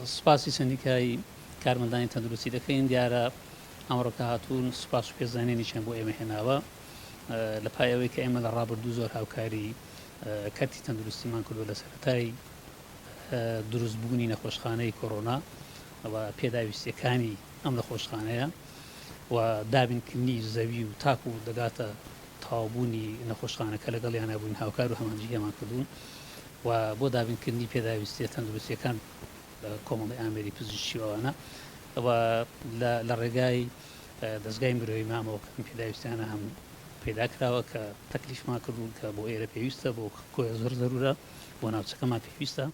سوپاسی سندیکای کارمەندانی تەندروستی دەکەین دیارە ئەمڕۆکە هاتوون سوپاس و پێزانێنیشان بۆ ئێمە هێناوە لە پای ئەوەی کە ئێمە لە ڕابردوو زۆر هاوکاری کەرتی تەندروستیمان کردو لە سەرەتای دروستبوونی نەخۆشخانەی کۆڕۆنا و پێداویستیەکانی ئەم نەخۆشخانەیە و دابینکردنی زەوی و تاکو و دەگاتە تاوابوونی نەخۆشخانەکە لەگەڵ یانابووین هاوکار و هەمانجی هێمان کردوون و بۆ دابینکردنی پێداویستی تەندروستیەکان کۆمەڵی ئامێری پزیشکیەوەوانە لە ڕێگای دەستگای مرۆڤی مامەوەکەم پێداویستیانە هەم پێدا کراوە کە تەکلیفمان کردوون کە بۆ ئێرە پێویستە بۆ کۆی زۆر زەرورە بۆ ناوچەکەمان پێویستە